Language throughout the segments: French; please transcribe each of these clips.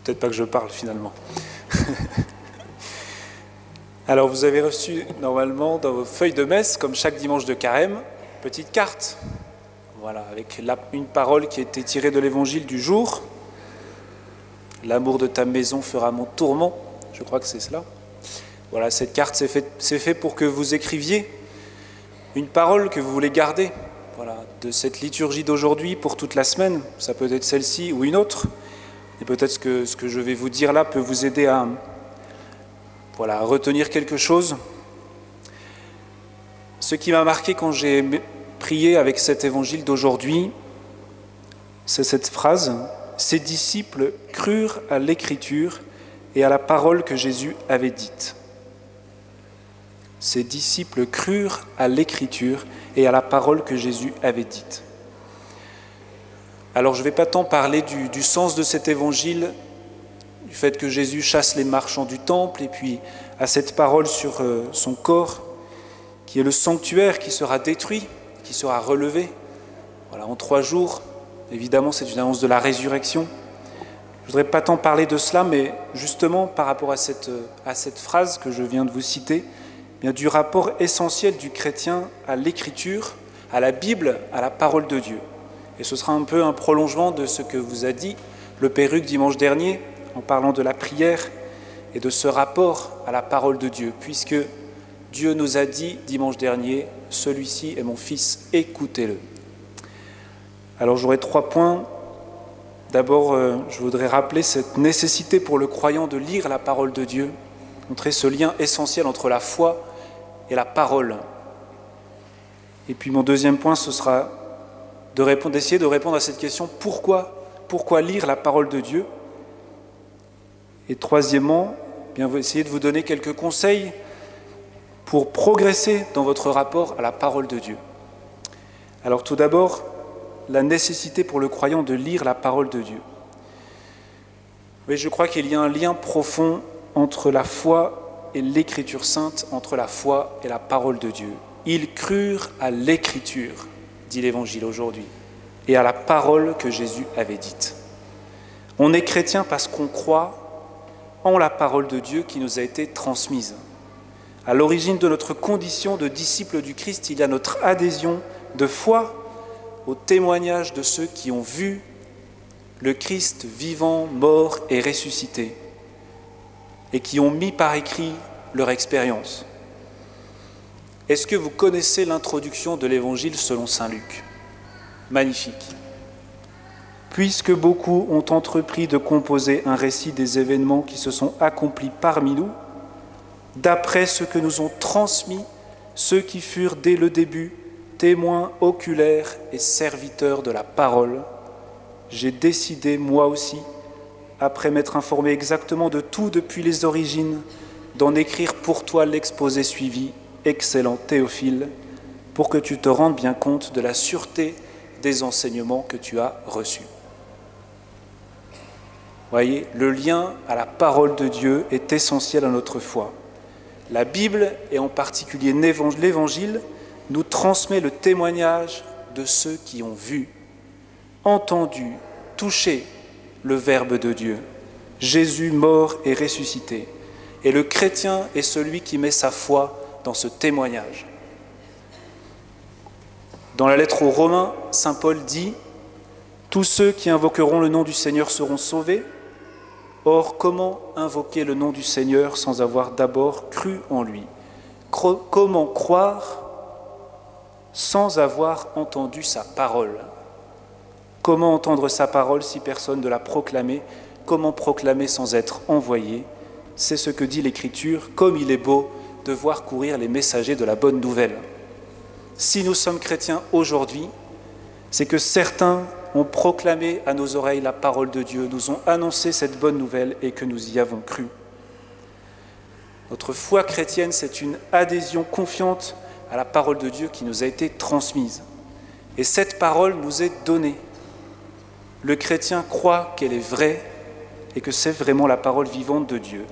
peut-être pas que je parle finalement. Alors vous avez reçu normalement dans vos feuilles de messe, comme chaque dimanche de carême, une petite carte. Voilà, avec une parole qui a été tirée de l'évangile du jour. L'amour de ta maison fera mon tourment. Je crois que c'est cela. Voilà, cette carte, c'est fait pour que vous écriviez une parole que vous voulez garder. Voilà, de cette liturgie d'aujourd'hui pour toute la semaine. Ça peut être celle-ci ou une autre. Et peut-être que ce que je vais vous dire là peut vous aider à retenir quelque chose. Ce qui m'a marqué quand j'ai prié avec cet évangile d'aujourd'hui, c'est cette phrase « Ses disciples crurent à l'écriture et à la parole que Jésus avait dite. » Ses disciples crurent à l'écriture et à la parole que Jésus avait dite. Alors je ne vais pas tant parler du sens de cet évangile, du fait que Jésus chasse les marchands du temple et puis à cette parole sur son corps qui est le sanctuaire qui sera détruit, qui sera relevé en 3 jours. Évidemment, c'est une annonce de la résurrection. Je ne voudrais pas tant parler de cela, mais justement par rapport à cette phrase que je viens de vous citer, bien, du rapport essentiel du chrétien à l'écriture, à la Bible, à la parole de Dieu. Et ce sera un peu un prolongement de ce que vous a dit le Père Hugues dimanche dernier, en parlant de la prière et de ce rapport à la parole de Dieu, puisque Dieu nous a dit dimanche dernier, « Celui-ci est mon Fils, écoutez-le ». Alors j'aurai 3 points. D'abord, je voudrais rappeler cette nécessité pour le croyant de lire la parole de Dieu, montrer ce lien essentiel entre la foi et la parole. Et puis mon deuxième point, ce sera d'essayer de répondre à cette question, pourquoi lire la parole de Dieu? Et troisièmement, bien, essayer de vous donner quelques conseils pour progresser dans votre rapport à la parole de Dieu. Alors tout d'abord, la nécessité pour le croyant de lire la parole de Dieu. Oui, je crois qu'il y a un lien profond entre la foi et l'Écriture sainte, entre la foi et la parole de Dieu. Ils crurent à l'Écriture, dit l'Évangile aujourd'hui, et à la parole que Jésus avait dite. On est chrétien parce qu'on croit en la parole de Dieu qui nous a été transmise. À l'origine de notre condition de disciples du Christ, il y a notre adhésion de foi au témoignage de ceux qui ont vu le Christ vivant, mort et ressuscité, et qui ont mis par écrit leur expérience. Est-ce que vous connaissez l'introduction de l'Évangile selon saint Luc? Magnifique. Puisque beaucoup ont entrepris de composer un récit des événements qui se sont accomplis parmi nous, d'après ce que nous ont transmis ceux qui furent dès le début témoins oculaires et serviteurs de la parole, j'ai décidé, moi aussi, après m'être informé exactement de tout depuis les origines, d'en écrire pour toi l'exposé suivi, excellent Théophile, pour que tu te rendes bien compte de la sûreté des enseignements que tu as reçus. Voyez, le lien à la parole de Dieu est essentiel à notre foi. La Bible, et en particulier l'Évangile, nous transmet le témoignage de ceux qui ont vu, entendu, touché le Verbe de Dieu, Jésus mort et ressuscité. Et le chrétien est celui qui met sa foi dans ce témoignage. Dans la lettre aux Romains, saint Paul dit « Tous ceux qui invoqueront le nom du Seigneur seront sauvés. Or, comment invoquer le nom du Seigneur sans avoir d'abord cru en lui? Comment croire sans avoir entendu sa parole? Comment entendre sa parole si personne ne l'a proclamée? Comment proclamer sans être envoyé? C'est ce que dit l'Écriture, comme il est beau de voir courir les messagers de la bonne nouvelle. » Si nous sommes chrétiens aujourd'hui, c'est que certains ont proclamé à nos oreilles la parole de Dieu, nous ont annoncé cette bonne nouvelle et que nous y avons cru. Notre foi chrétienne, c'est une adhésion confiante à la parole de Dieu qui nous a été transmise. Et cette parole nous est donnée. Le chrétien croit qu'elle est vraie et que c'est vraiment la parole vivante de Dieu.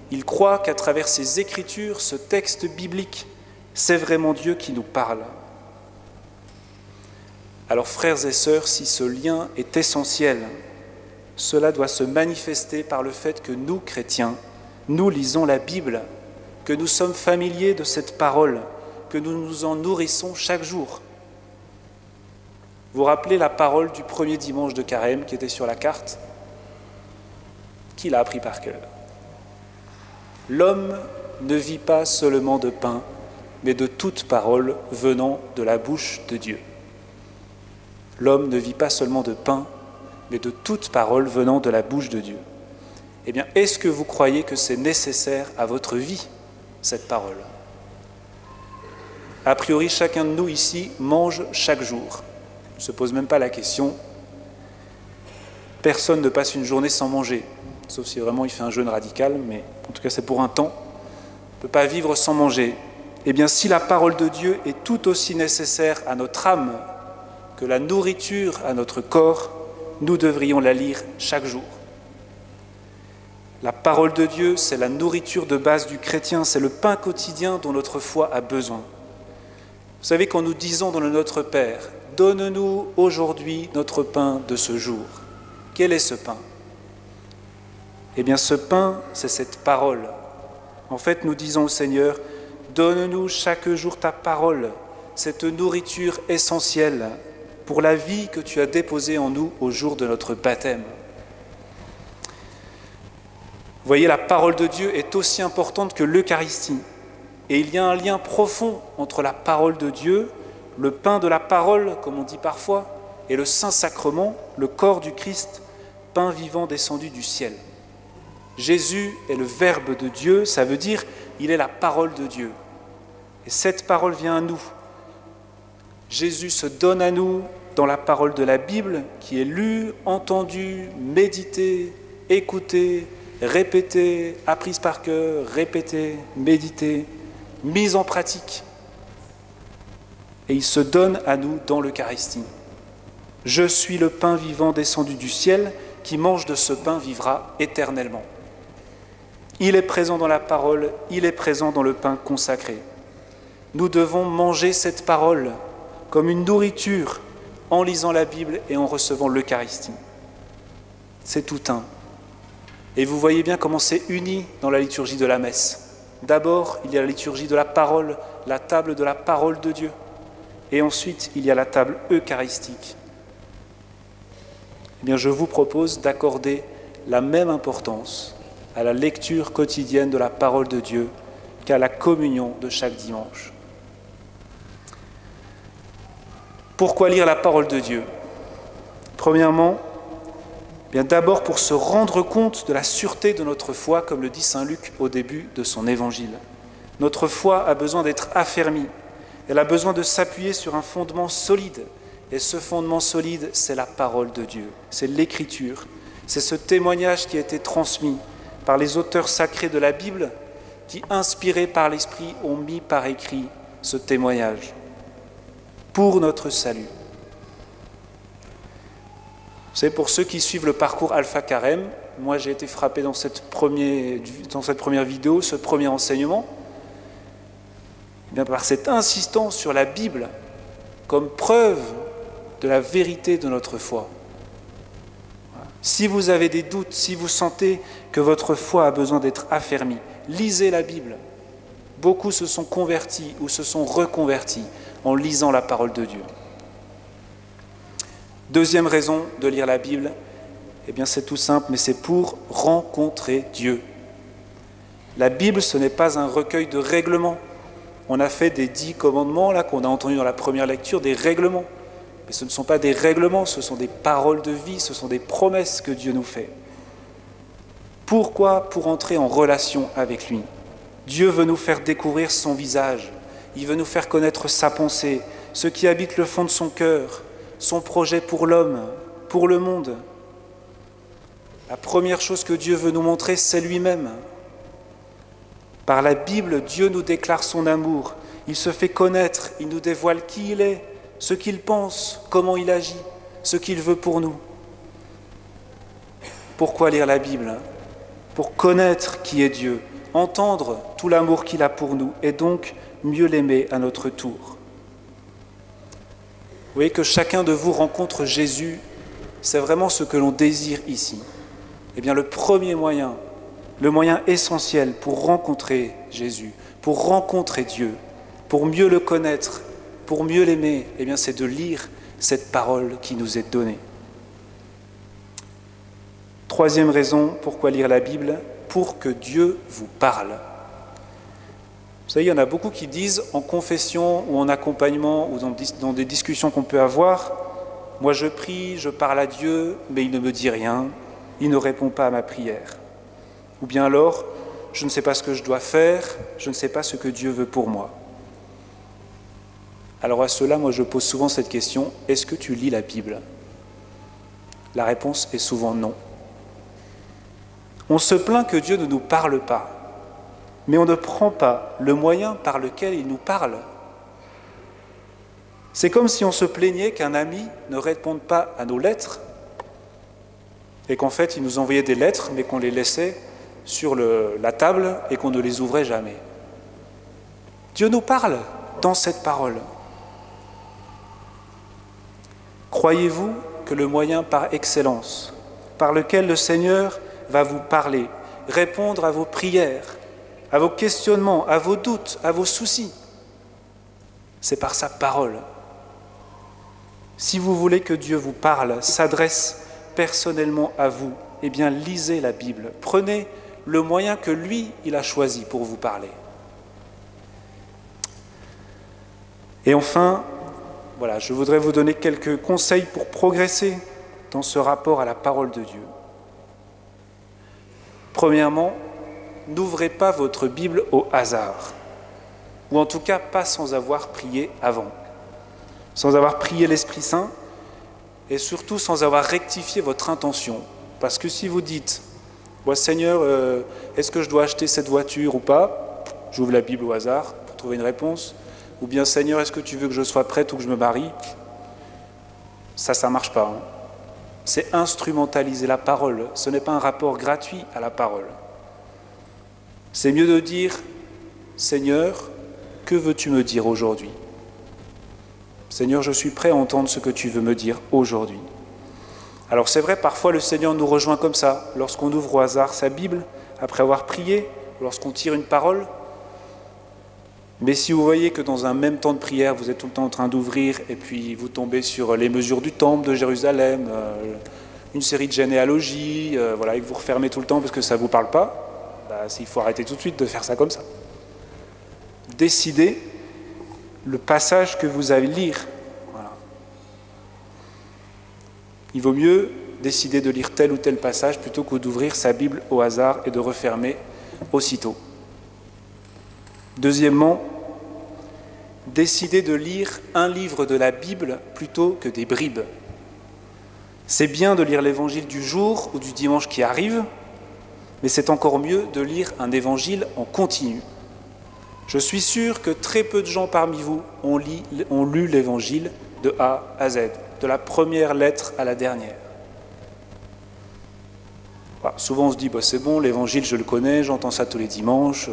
Il croit qu'à travers ces Écritures, ce texte biblique, c'est vraiment Dieu qui nous parle. Alors frères et sœurs, si ce lien est essentiel, cela doit se manifester par le fait que nous, chrétiens, nous lisons la Bible, que nous sommes familiers de cette parole, que nous nous en nourrissons chaque jour. Vous vous rappelez la parole du premier dimanche de Carême qui était sur la carte? Qui l'a appris par cœur? L'homme ne vit pas seulement de pain, mais de toute parole venant de la bouche de Dieu. L'homme ne vit pas seulement de pain, mais de toute parole venant de la bouche de Dieu. Eh bien, est-ce que vous croyez que c'est nécessaire à votre vie, cette parole? A priori, chacun de nous ici mange chaque jour. On ne se pose même pas la question. Personne ne passe une journée sans manger, sauf si vraiment il fait un jeûne radical, mais en tout cas c'est pour un temps. On ne peut pas vivre sans manger. Eh bien, si la parole de Dieu est tout aussi nécessaire à notre âme que la nourriture à notre corps, nous devrions la lire chaque jour. La parole de Dieu, c'est la nourriture de base du chrétien, c'est le pain quotidien dont notre foi a besoin. Vous savez, quand nous disons dans le Notre Père, « Donne-nous aujourd'hui notre pain de ce jour », quel est ce pain? Eh bien, ce pain, c'est cette parole. En fait, nous disons au Seigneur, « Donne-nous chaque jour ta parole, cette nourriture essentielle pour la vie que tu as déposée en nous au jour de notre baptême. » Vous voyez, la parole de Dieu est aussi importante que l'Eucharistie. Et il y a un lien profond entre la parole de Dieu, le pain de la parole, comme on dit parfois, et le Saint-Sacrement, le corps du Christ, pain vivant descendu du ciel. Jésus est le Verbe de Dieu, ça veut dire il est la parole de Dieu. Et cette parole vient à nous. Jésus se donne à nous dans la parole de la Bible, qui est lue, entendue, méditée, écoutée, répétée, apprise par cœur, répétée, méditée, mise en pratique. Et il se donne à nous dans l'Eucharistie. Je suis le pain vivant descendu du ciel, qui mange de ce pain vivra éternellement. Il est présent dans la parole, il est présent dans le pain consacré. Nous devons manger cette parole comme une nourriture en lisant la Bible et en recevant l'Eucharistie. C'est tout un. Et vous voyez bien comment c'est uni dans la liturgie de la messe. D'abord, il y a la liturgie de la parole, la table de la parole de Dieu. Et ensuite, il y a la table eucharistique. Eh bien, je vous propose d'accorder la même importance à la lecture quotidienne de la parole de Dieu qu'à la communion de chaque dimanche. Pourquoi lire la parole de Dieu? Premièrement, bien d'abord pour se rendre compte de la sûreté de notre foi, comme le dit saint Luc au début de son évangile. Notre foi a besoin d'être affermie. Elle a besoin de s'appuyer sur un fondement solide. Et ce fondement solide, c'est la parole de Dieu, c'est l'Écriture. C'est ce témoignage qui a été transmis par les auteurs sacrés de la Bible qui, inspirés par l'Esprit, ont mis par écrit ce témoignage pour notre salut. Vous savez, pour ceux qui suivent le parcours Alpha Carême, moi j'ai été frappé dans cette première vidéo, ce premier enseignement, eh bien, par cette insistance sur la Bible comme preuve de la vérité de notre foi. Si vous avez des doutes, si vous sentez que votre foi a besoin d'être affermie, lisez la Bible. Beaucoup se sont convertis ou se sont reconvertis en lisant la parole de Dieu. Deuxième raison de lire la Bible, eh bien c'est tout simple, mais c'est pour rencontrer Dieu. La Bible, ce n'est pas un recueil de règlements. On a fait des 10 commandements, là, qu'on a entendus dans la première lecture, des règlements. Mais ce ne sont pas des règlements, ce sont des paroles de vie, ce sont des promesses que Dieu nous fait. Pourquoi? Pour entrer en relation avec lui. Dieu veut nous faire découvrir son visage. Il veut nous faire connaître sa pensée, ce qui habite le fond de son cœur, son projet pour l'homme, pour le monde. La première chose que Dieu veut nous montrer, c'est lui-même. Par la Bible, Dieu nous déclare son amour. Il se fait connaître, il nous dévoile qui il est, ce qu'il pense, comment il agit, ce qu'il veut pour nous. Pourquoi lire la Bible? Pour connaître qui est Dieu, entendre tout l'amour qu'il a pour nous et donc mieux l'aimer à notre tour. Vous voyez que chacun de vous rencontre Jésus c'est vraiment ce que l'on désire ici. Eh bien, le premier moyen, le moyen essentiel pour rencontrer Jésus, pour rencontrer Dieu, pour mieux le connaître, pour mieux l'aimer, eh bien, c'est de lire cette parole qui nous est donnée. Troisième raison, pourquoi lire la Bible? Pour que Dieu vous parle. Vous savez, il y en a beaucoup qui disent en confession ou en accompagnement ou dans des discussions qu'on peut avoir, moi je prie, je parle à Dieu, mais il ne me dit rien, il ne répond pas à ma prière. Ou bien alors, je ne sais pas ce que je dois faire, je ne sais pas ce que Dieu veut pour moi. Alors à cela, moi je pose souvent cette question, est-ce que tu lis la Bible? La réponse est souvent non. On se plaint que Dieu ne nous parle pas, mais on ne prend pas le moyen par lequel il nous parle. C'est comme si on se plaignait qu'un ami ne réponde pas à nos lettres et qu'en fait il nous envoyait des lettres mais qu'on les laissait sur la table et qu'on ne les ouvrait jamais. Dieu nous parle dans cette parole. Croyez-vous que le moyen par excellence, par lequel le Seigneur va vous parler, répondre à vos prières, à vos questionnements, à vos doutes, à vos soucis, c'est par sa parole. Si vous voulez que Dieu vous parle, s'adresse personnellement à vous, eh bien lisez la Bible. Prenez le moyen que lui, il a choisi pour vous parler. Et enfin, voilà, je voudrais vous donner quelques conseils pour progresser dans ce rapport à la parole de Dieu. Premièrement, n'ouvrez pas votre Bible au hasard, ou en tout cas pas sans avoir prié avant, sans avoir prié l'Esprit Saint, et surtout sans avoir rectifié votre intention. Parce que si vous dites, « Seigneur, est-ce que je dois acheter cette voiture ou pas ?» J'ouvre la Bible au hasard pour trouver une réponse. Ou bien, « Seigneur, est-ce que tu veux que je sois prête ou que je me marie ?» Ça ne marche pas. C'est instrumentaliser la parole. Ce n'est pas un rapport gratuit à la parole. C'est mieux de dire, « Seigneur, que veux-tu me dire aujourd'hui ? Seigneur, je suis prêt à entendre ce que tu veux me dire aujourd'hui. » Alors c'est vrai, parfois le Seigneur nous rejoint comme ça, lorsqu'on ouvre au hasard sa Bible, après avoir prié, lorsqu'on tire une parole. Mais si vous voyez que dans un même temps de prière, vous êtes tout le temps en train d'ouvrir et puis vous tombez sur les mesures du temple de Jérusalem, une série de généalogies, et que vous refermez tout le temps parce que ça ne vous parle pas, il faut arrêter tout de suite de faire ça comme ça. Décidez le passage que vous allez lire. Voilà. Il vaut mieux décider de lire tel ou tel passage plutôt que d'ouvrir sa Bible au hasard et de refermer aussitôt. Deuxièmement, décidez de lire un livre de la Bible plutôt que des bribes. C'est bien de lire l'évangile du jour ou du dimanche qui arrive, mais c'est encore mieux de lire un évangile en continu. Je suis sûr que très peu de gens parmi vous ont lu l'évangile de A à Z, de la première lettre à la dernière. Voilà, souvent on se dit, c'est bon, l'évangile je le connais, j'entends ça tous les dimanches,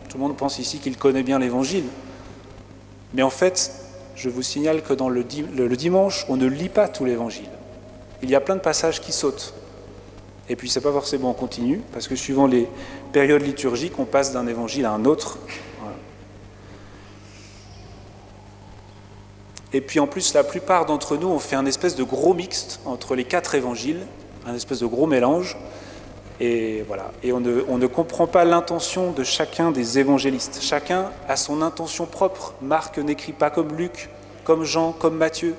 tout le monde pense ici qu'il connaît bien l'évangile. Mais en fait, je vous signale que dans le dimanche, on ne lit pas tout l'évangile. Il y a plein de passages qui sautent. Et puis, ce n'est pas forcément en continu, parce que suivant les périodes liturgiques, on passe d'un évangile à un autre. Voilà. Et puis, en plus, la plupart d'entre nous ont fait un espèce de gros mixte entre les 4 évangiles, un espèce de gros mélange. Et voilà. Et on ne comprend pas l'intention de chacun des évangélistes. Chacun a son intention propre. Marc n'écrit pas comme Luc, comme Jean, comme Matthieu.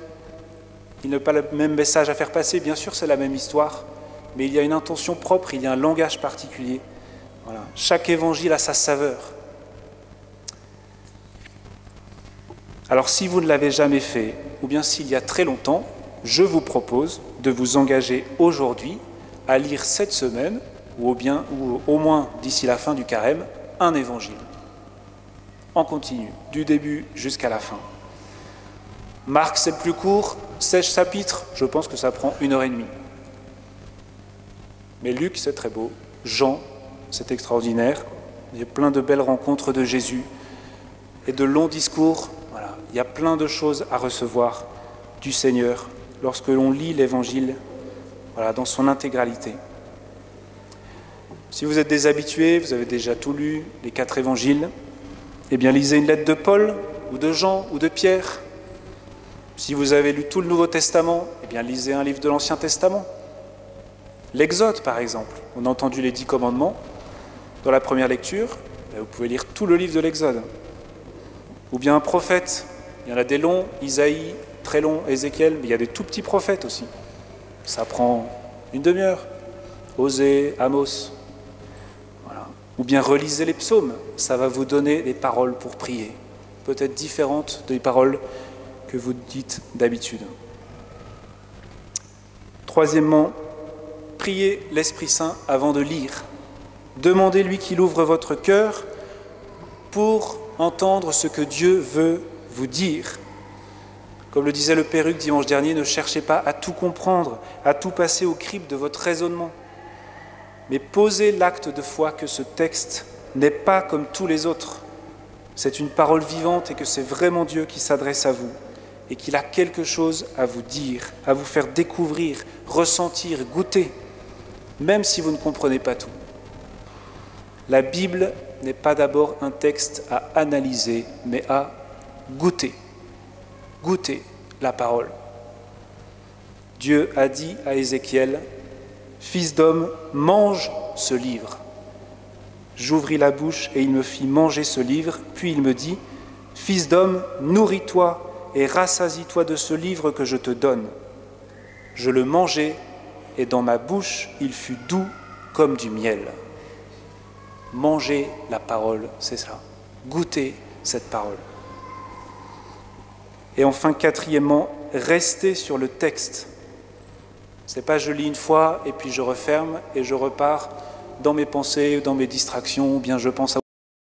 Il n'a pas le même message à faire passer. Bien sûr, c'est la même histoire, mais il y a une intention propre, il y a un langage particulier. Voilà. Chaque évangile a sa saveur. Alors, si vous ne l'avez jamais fait, ou bien s'il y a très longtemps, je vous propose de vous engager aujourd'hui à lire cette semaine, ou au moins d'ici la fin du carême, un évangile, en continu, du début jusqu'à la fin. Marc, c'est le plus court, 16 chapitres, je pense que ça prend 1h30. Mais Luc, c'est très beau, Jean, c'est extraordinaire, il y a plein de belles rencontres de Jésus, et de longs discours, voilà. Il y a plein de choses à recevoir du Seigneur lorsque l'on lit l'évangile voilà, dans son intégralité. Si vous êtes des habitués, vous avez déjà tout lu, les 4 évangiles, eh bien lisez une lettre de Paul, ou de Jean, ou de Pierre. Si vous avez lu tout le Nouveau Testament, eh bien lisez un livre de l'Ancien Testament. L'Exode, par exemple. On a entendu les 10 commandements dans la première lecture, vous pouvez lire tout le livre de l'Exode. Ou bien un prophète, il y en a des longs, Isaïe, très long, Ézéchiel, mais il y a des tout petits prophètes aussi. Ça prend une demi-heure. Osée, Amos. Voilà. Ou bien relisez les psaumes, ça va vous donner des paroles pour prier, peut-être différentes des paroles que vous dites d'habitude. Troisièmement, priez l'Esprit Saint avant de lire. Demandez-lui qu'il ouvre votre cœur pour entendre ce que Dieu veut vous dire. Comme le disait le Père Hugues dimanche dernier, ne cherchez pas à tout comprendre, à tout passer au crible de votre raisonnement. Mais posez l'acte de foi que ce texte n'est pas comme tous les autres. C'est une parole vivante et que c'est vraiment Dieu qui s'adresse à vous et qu'il a quelque chose à vous dire, à vous faire découvrir, ressentir, goûter, même si vous ne comprenez pas tout. La Bible n'est pas d'abord un texte à analyser, mais à goûter. Goûter la parole. Dieu a dit à Ézéchiel, « Fils d'homme, mange ce livre. » J'ouvris la bouche et il me fit manger ce livre, puis il me dit, « Fils d'homme, nourris-toi et rassasie-toi de ce livre que je te donne. » Je le mangeai et dans ma bouche il fut doux comme du miel. Manger la parole, c'est ça. Goûter cette parole. Et enfin, quatrièmement, rester sur le texte. Ce n'est pas je lis une fois et puis je referme et je repars dans mes pensées, dans mes distractions, ou bien je pense à